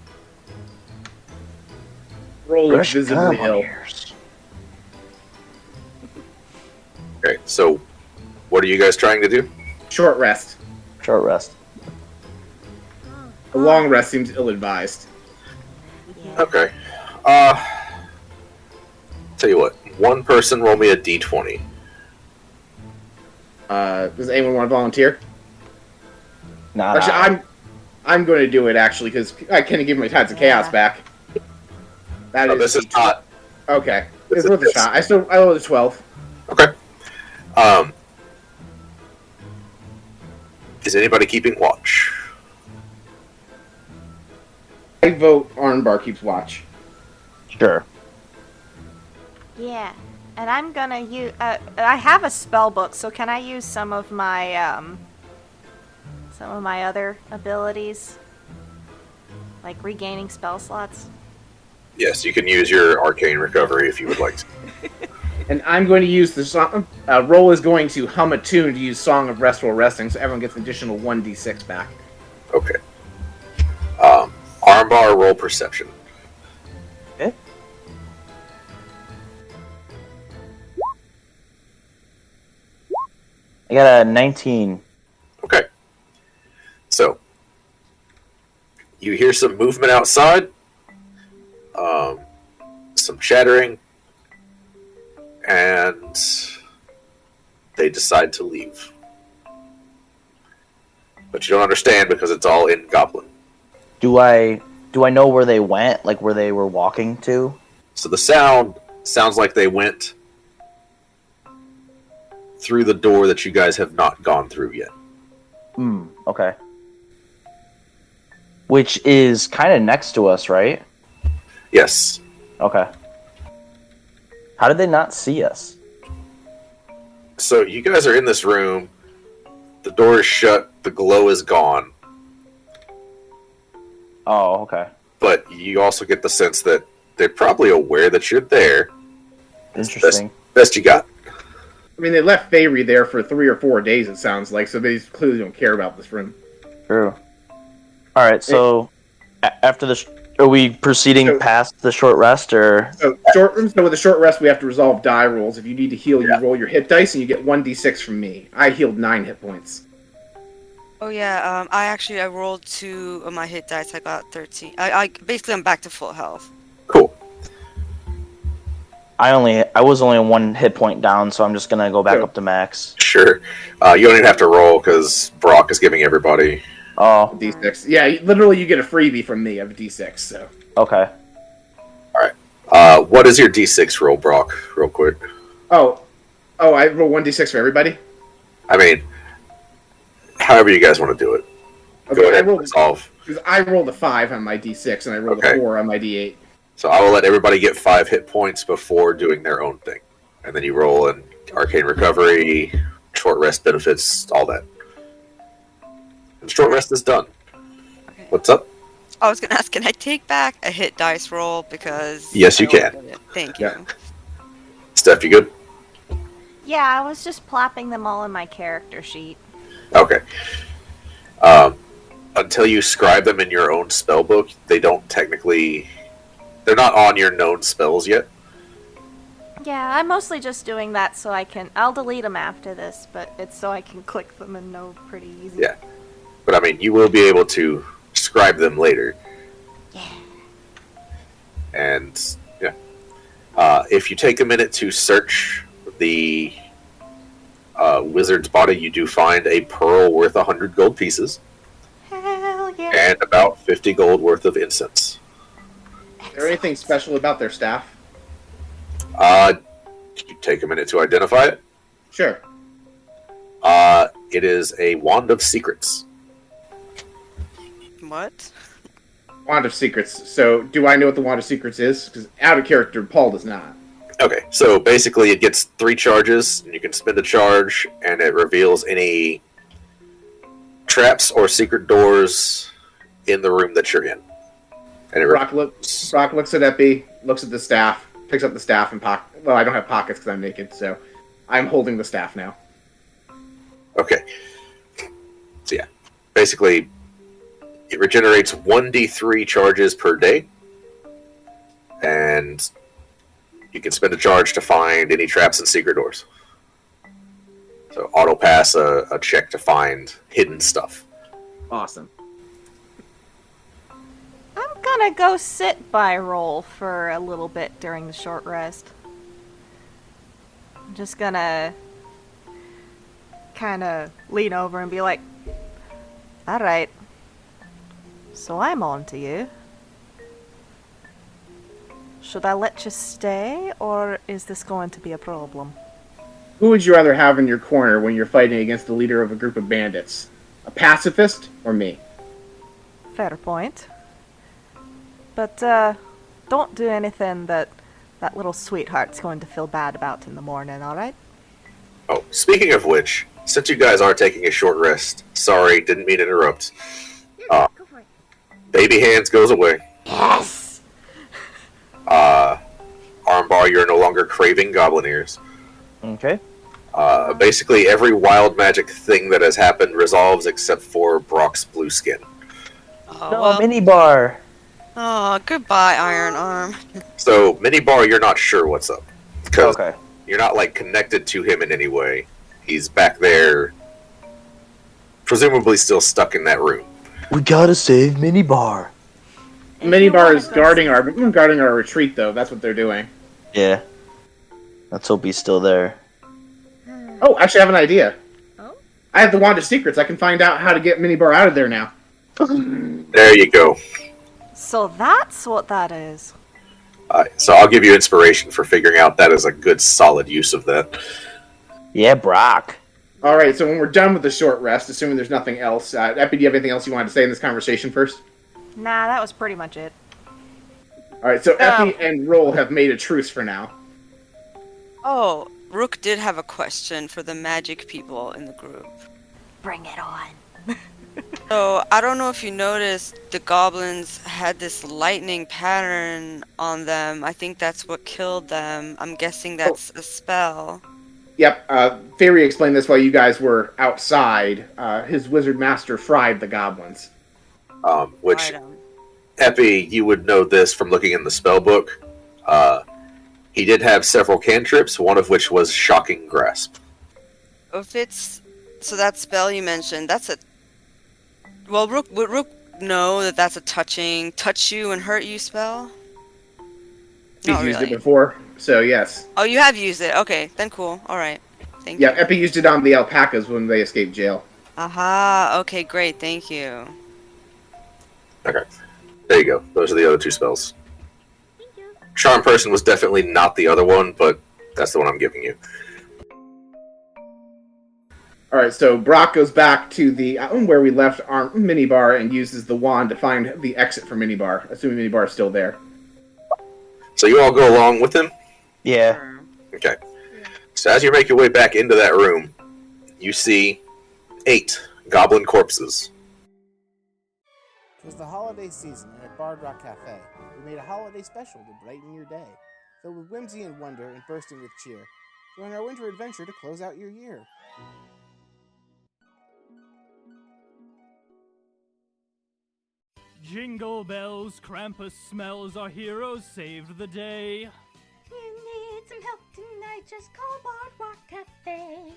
Roll Fresh visibly come on ill. ears. Okay, so what are you guys trying to do? Short rest. Short rest. A long rest seems ill-advised. Yeah. Okay. Tell you what, one person roll me a d20. Does anyone want to volunteer? Nah, Actually, I'm going to do it actually because I can't give my Tides of Chaos Yeah. back. That This is not. okay. this It's is- worth a shot. I rolled a 12. Okay. Is anybody keeping watch? I vote Arnbar keeps watch. sure. Yeah. And I'm gonna use. I have a spell book, so can I use some of my other abilities, like regaining spell slots? Yes, you can use your arcane recovery if you would like to. And I'm going to use the song. Roll is going to hum a tune to use Song of Rest while resting, so everyone gets an additional 1d6 back. Okay. Armbar, roll perception. Okay. I got a 19. Okay. So, you hear some movement outside, some chattering, and they decide to leave. But you don't understand because it's all in Goblin. Do I know where they went? Like where they were walking to? So the sound sounds like they went through the door that you guys have not gone through yet. Okay. Which is kind of next to us, right? Yes. Okay. How did they not see us? So you guys are in this room. The door is shut. The glow is gone. Oh, okay. But you also get the sense that they're probably aware that you're there. Interesting. Best you got. I mean, they left Feyre there for 3 or 4 days, it sounds like, so they clearly don't care about this room. True. All right. So after the, are we proceeding past the short rest, or? So with a short rest, we have to resolve die rolls. If you need to heal, you roll your hit dice, and you get 1d6 from me. I healed 9 hit points. Oh yeah, I rolled 2 of my hit dice. I got 13. I basically I'm back to full health. Cool. I was only 1 hit point down, so I'm just gonna go back up to max. Sure. You don't even have to roll because Brock is giving everybody. Oh, D6. Yeah, literally, you get a freebie from me of D6. So. okay. What is your D6 roll, Brock? Real quick. Oh, I roll 1d6 for everybody. I mean, however you guys want to do it. Okay, Go ahead and resolve. Because I rolled a 5 on my D6 and I rolled a 4 on my D8. So I will let everybody get 5 hit points before doing their own thing. And then you roll an arcane recovery, short rest benefits, all that. And short rest is done. Okay. What's up? I was gonna ask, can I take back a hit dice roll because? Yes, you I don't can. get it. Thank you. Yeah. Steph, you good? Yeah, I was just plopping them all in my character sheet. Okay. Until you scribe them in your own spell book, they don't technically... They're not on your known spells yet. Yeah, I'm mostly just doing that so I'll delete them after this, but it's so I can click them and know pretty easy. Yeah. But I mean, you will be able to scribe them later. Yeah. And, yeah. If you take a minute to search the wizard's body, you do find a pearl worth 100 gold pieces. Hell yeah. And about 50 gold worth of incense. Is there anything special about their staff? Can you take a minute to identify it? Sure. It is a wand of secrets. What? Wand of Secrets. So, do I know what the Wand of Secrets is? Because out of character, Paul does not. Okay, so basically it gets 3 charges, and you can spend a charge, and it reveals any traps or secret doors in the room that you're in. And Brock looks at Epi, looks at the staff, picks up the staff and pocket. Well, I don't have pockets because I'm naked, so I'm holding the staff now. Okay. So yeah, basically, it regenerates 1d3 charges per day, and you can spend a charge to find any traps and secret doors. So auto pass a check to find hidden stuff. Awesome. I'm gonna go sit by roll for a little bit during the short rest. I'm just gonna kind of lean over and be like, alright, so I'm on to you. Should I let you stay, or is this going to be a problem? Who would you rather have in your corner when you're fighting against the leader of a group of bandits? A pacifist or me? Fair point. But, don't do anything that little sweetheart's going to feel bad about in the morning, alright? Oh, speaking of which, since you guys are taking a short rest, sorry, didn't mean to interrupt. Go for it. Baby hands goes away. Yes! Armbar, you're no longer craving goblin ears. Okay. Basically, every wild magic thing that has happened resolves except for Brock's blue skin. Oh, No, well. mini bar. Oh, goodbye, Iron Arm. So, Minibar, you're not sure what's up. Because Okay. you're not, like, connected to him in any way. He's back there, presumably still stuck in that room. We gotta save Mini Bar. Minibar is guarding our retreat, though. That's what they're doing. Yeah. Let's hope he's still there. Oh, actually, I have an idea. Oh? I have the Wand of Secrets. I can find out how to get Minibar out of there now. There you go. So that's what that is. So I'll give you inspiration for figuring out that is a good, solid use of that. Yeah, Brock. All right, so when we're done with the short rest, assuming there's nothing else, Epi, do you have anything else you wanted to say in this conversation first? Nah, that was pretty much it. All right, so Epi and Roll have made a truce for now. Oh, Rook did have a question for the magic people in the group. Bring it on. So, I don't know if you noticed, the goblins had this lightning pattern on them. I think that's what killed them. I'm guessing that's a spell. Yep, Fairy explained this while you guys were outside. His wizard master fried the goblins. Which, Right on. Epi, you would know this from looking in the spell book. He did have several cantrips, one of which was Shocking Grasp. If it's... So that spell you mentioned, that's a... Well, would Rook know that that's a touch you and hurt you spell? He's Not used really. it before, so yes. Oh, you have used it. Okay, then cool. Alright. Thank Yeah, you. Epi used it on the alpacas when they escaped jail. Aha, okay, great, thank you. Okay. There you go. Those are the other two spells. Thank you. Charm Person was definitely not the other one, but that's the one I'm giving you. All right, so Brock goes back to the where we left our Minibar and uses the wand to find the exit for Minibar, assuming Minibar is still there. So you all go along with him? Yeah. Okay. So as you make your way back into that room, you see 8 goblin corpses. It was the holiday season, and at Bard Rock Cafe, we made a holiday special to brighten your day. Filled with whimsy and wonder and bursting with cheer. Join our winter adventure to close out your year. Jingle bells, Krampus smells, our heroes saved the day. You need some help tonight, just call Bard Rock Cafe.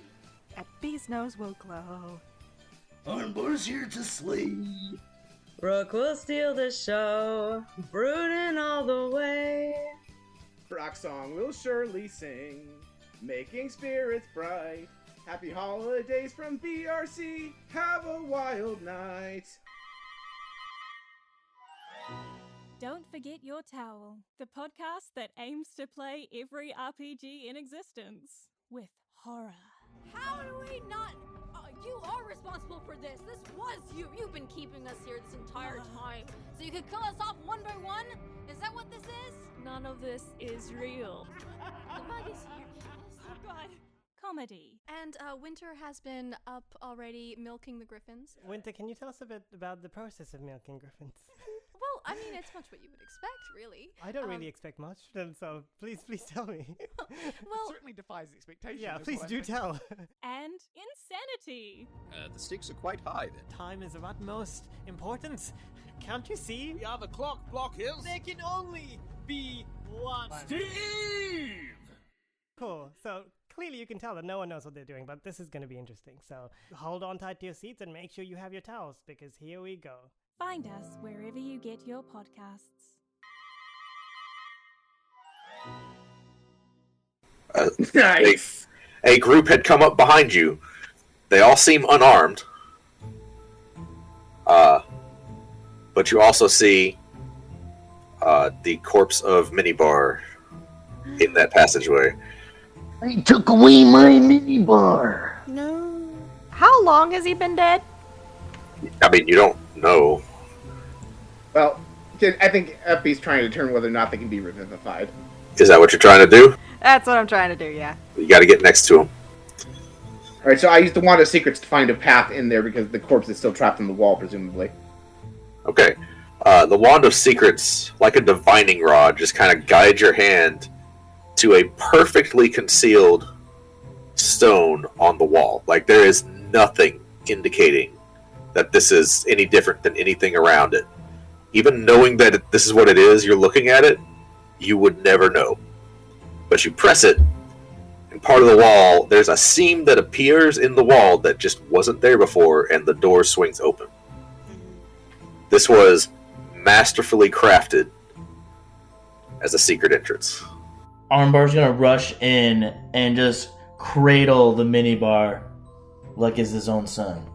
Epi's nose will glow. Armbar's here to slay. Rook will steal the show, brooding all the way. Brock song will surely sing, making spirits bright. Happy holidays from BRC, have a wild night. Don't forget your towel, the podcast that aims to play every RPG in existence with horror. How do we not? You are responsible for this. This was you. You've been keeping us here this entire time. So you could kill us off one by one? Is that what this is? None of this is real. The mug is here, Cass. Oh god. Comedy. And Winter has been up already milking the griffins. Winter, can you tell us a bit about the process of milking griffins? Well, Well, I mean, it's much what you would expect, really. I don't really expect much, and so please tell me. Well, certainly defies expectation. Yeah, is please what I do think. tell. And insanity. The stakes are quite high then. Time is of utmost importance. Can't you see? We are the clock, Block Hills. There can only be one. Steve! Cool. So clearly you can tell that no one knows what they're doing, but this is going to be interesting. So hold on tight to your seats and make sure you have your towels, because here we go. Find us wherever you get your podcasts. Nice. A group had come up behind you. They all seem unarmed. But you also see the corpse of Minibar in that passageway. They took away my minibar. No. How long has he been dead? I mean, you don't know. Well, I think Epi's trying to determine whether or not they can be revivified. Is that what you're trying to do? That's what I'm trying to do, yeah. You got to get next to him. Alright, so I used the Wand of Secrets to find a path in there because the corpse is still trapped in the wall, presumably. Okay. The Wand of Secrets, like a divining rod, just kind of guides your hand to a perfectly concealed stone on the wall. Like, there is nothing indicating that this is any different than anything around it. Even knowing that this is what it is, you're looking at it, you would never know. But you press it, and part of the wall, there's a seam that appears in the wall that just wasn't there before, and the door swings open. This was masterfully crafted as a secret entrance. Armbar's gonna rush in and just cradle the minibar like it's his own son.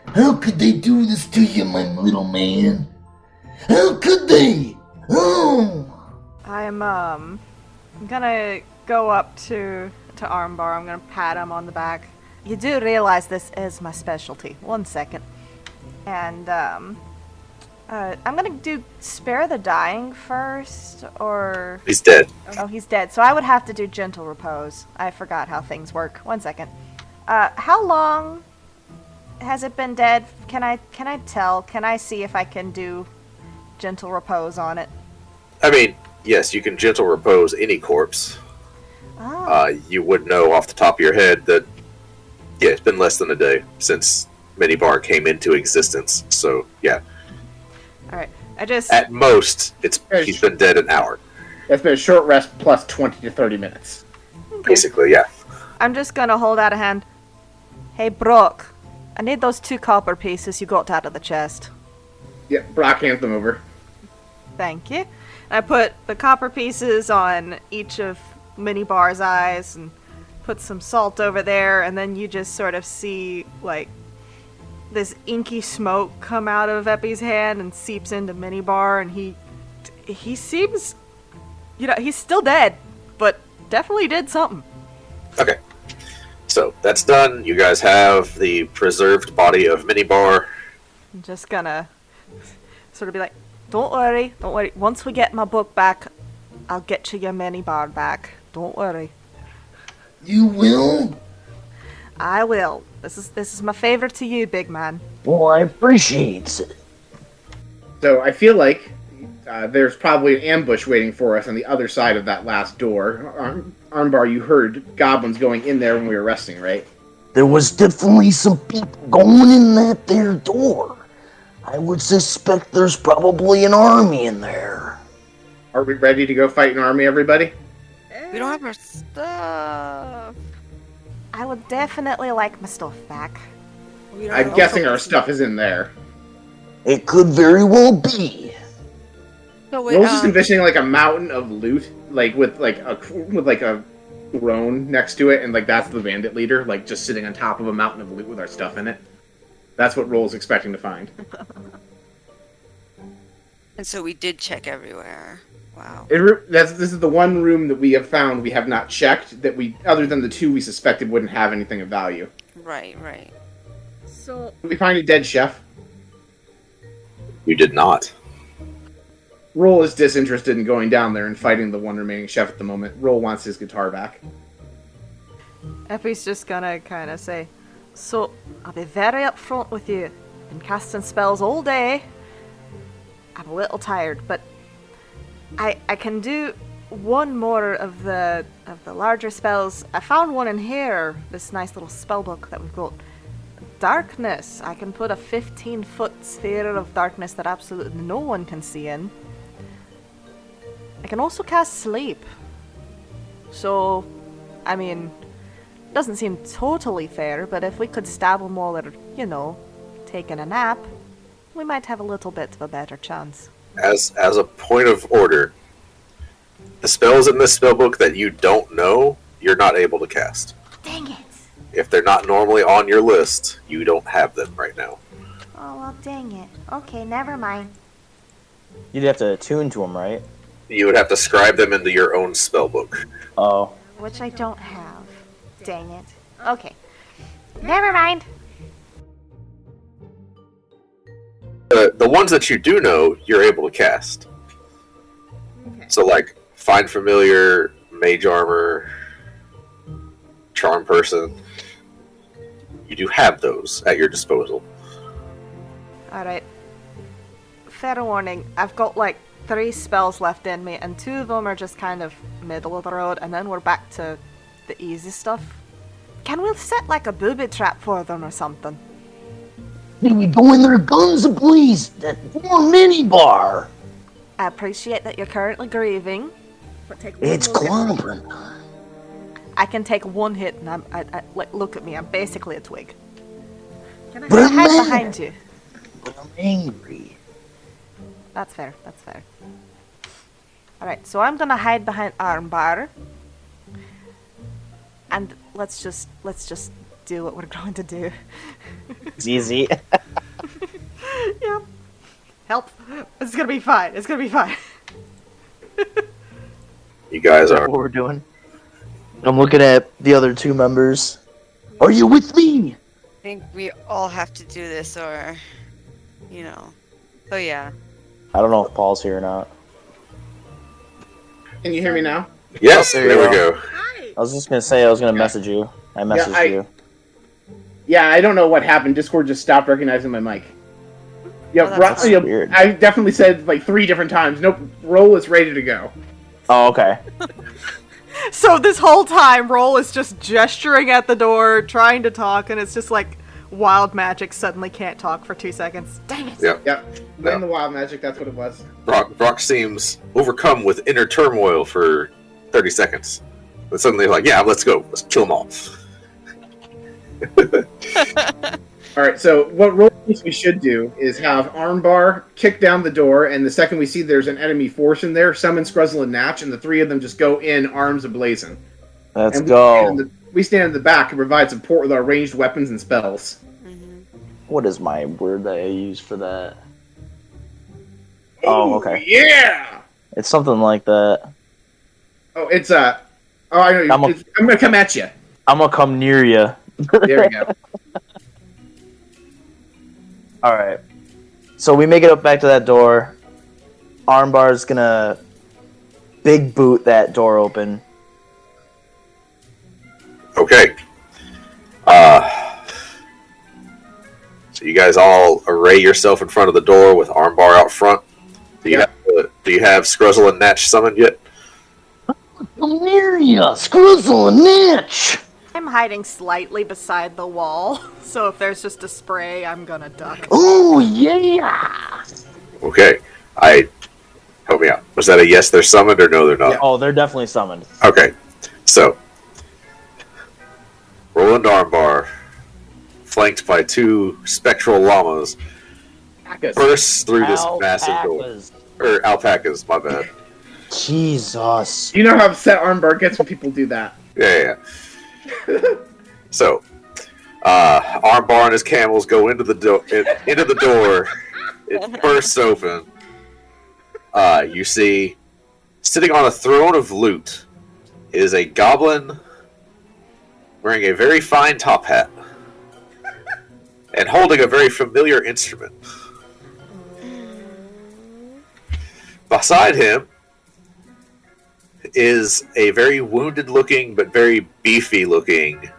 How could they do this to you, my little man? How could they? Oh! I'm gonna go up to Armbar. I'm gonna pat him on the back. You do realize this is my specialty. 1 second. And I'm gonna do spare the dying first, or... He's dead. Oh, he's dead. So I would have to do gentle repose. I forgot how things work. 1 second. How long has it been dead? Can I tell? Can I see if I can do gentle repose on it? I mean, yes, you can gentle repose any corpse. Oh. You would know off the top of your head that, yeah, it's been less than a day since Minibar came into existence. So, yeah. Alright, I just... At most, he's been dead an hour. It's been a short rest plus 20 to 30 minutes. Okay. Basically, yeah. I'm just gonna hold out a hand. Hey, Brock, I need those 2 copper pieces you got out of the chest. Yeah, Brock hands them over. Thank you. I put the copper pieces on each of Minibar's eyes and put some salt over there, and then you just sort of see, like, this inky smoke come out of Epi's hand and seeps into Minibar, and he seems, he's still dead, but definitely did something. Okay. So, that's done. You guys have the preserved body of Minibar. I'm just gonna sort of be like, don't worry. Once we get my book back, I'll get you your Minibar back. Don't worry. You will? I will. This is my favor to you, big man. Well, I appreciate it. So I feel like there's probably an ambush waiting for us on the other side of that last door. Armbar, you heard goblins going in there when we were resting, right? There was definitely some people going in that there door. I would suspect there's probably an army in there. Are we ready to go fight an army, everybody? We don't have our stuff. I would definitely like my stuff back. I'm guessing our stuff is in there. It could very well be. So I was just envisioning like a mountain of loot, like with a throne next to it, and like that's the bandit leader, like just sitting on top of a mountain of loot with our stuff in it. That's what Roll's expecting to find. And so we did check everywhere. Wow. This is the one room that we have found we have not checked that we, other than the 2 we suspected wouldn't have anything of value. Right. So Did we find a dead chef? You did not. Roll is disinterested in going down there and fighting the one remaining chef at the moment. Roll wants his guitar back. Epi's just gonna kind of say, so I'll be very upfront with you. Been casting spells all day. I'm a little tired, but I can do one more of the larger spells. I found one in here, this nice little spell book that we've got. Darkness. I can put a 15-foot sphere of darkness that absolutely no one can see in. I can also cast sleep. So, I mean, doesn't seem totally fair, but if we could stab them while they're, taking a nap, we might have a little bit of a better chance. As a point of order, the spells in this spellbook that you don't know, you're not able to cast. Dang it. If they're not normally on your list, you don't have them right now. Oh, well, dang it. Okay, never mind. You'd have to attune to them, right? You would have to scribe them into your own spellbook. Oh. Which I don't have. Dang it. Okay. Never mind. The ones that you do know, you're able to cast. Okay. So, like, Find Familiar, Mage Armor, Charm Person. You do have those at your disposal. Alright. Fair warning, I've got like 3 spells left in me, and 2 of them are just kind of middle of the road, and then we're back to the easy stuff. Can we set like a booby trap for them or something? Did we go in their guns please? That poor minibar. I appreciate that you're currently grieving. But take It's clobbering. I can take 1 hit, and like, look at me, I'm basically a twig. Can I But I'm hide mad. behind you? But I'm angry. That's fair, that's fair. Alright, so I'm gonna hide behind armbar. And let's just do what we're going to do. It's easy. Yep. Help. It's gonna be fine. It's gonna be fine. You guys are. What we're doing. I'm looking at the other 2 members. Are you with me? I think we all have to do this, or, So yeah. I don't know if Paul's here or not. Can you hear me now? Yes, There there you we go. go. I was just gonna say I was gonna message you. I messaged you. Yeah, I don't know what happened. Discord just stopped recognizing my mic. Yeah, that's weird. I definitely said like 3 different times. Nope, roll is ready to go. Oh, okay. So this whole time, Roll is just gesturing at the door, trying to talk, and it's just like wild magic suddenly can't talk for 2 seconds. Dang it! Yep. Blame the wild magic, that's what it was. Brock seems overcome with inner turmoil for 30 seconds. But suddenly, like, yeah, let's go. Let's kill them all. Alright, so what roll thinks we should do is have Armbar kick down the door, and the second we see there's an enemy force in there, summon Scruzzle and Natch, and the 3 of them just go in, arms ablazing. Let's go. We stand in the back and provide support with our ranged weapons and spells. What is my word that I use for that? Oh, okay. Yeah! It's something like that. Oh, it's I know. I'm gonna come at you. I'm gonna come near you. There we go. Alright. So we make it up back to that door. Armbar's gonna big boot that door open. Okay. So you guys all array yourself in front of the door with Armbar out front. Do you have Scruzzle and Natch summoned yet? I'm near you, Scruzzle and Natch. I'm hiding slightly beside the wall, so if there's just a spray, I'm gonna duck. Oh yeah! Okay. Help me out. Was that a yes, they're summoned, or no, they're not? Yeah. Oh, they're definitely summoned. Okay. So, Roland Armbar, flanked by 2 spectral llamas, bursts through this massive door. Or alpacas, my bad. Jesus. You know how upset Armbar gets when people do that. Yeah. So, Armbar and his camels go into the door. It bursts open. You see, sitting on a throne of loot is a goblin wearing a very fine top hat and holding a very familiar instrument. Beside him is a very wounded-looking but very beefy-looking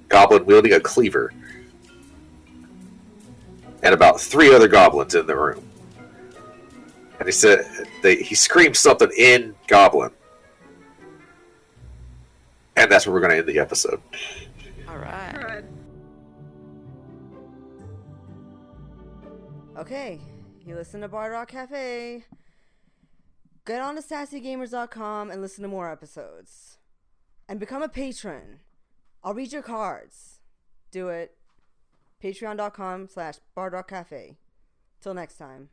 goblin wielding a cleaver. and about 3 other goblins in the room. And he said he screamed something in Goblin. And that's where we're going to end the episode. All right. Okay, you listen to Bard Rock Cafe. Get on to sassygamers.com and listen to more episodes. And become a patron. I'll read your cards. Do it. Patreon.com/bardrockcafe. Till next time.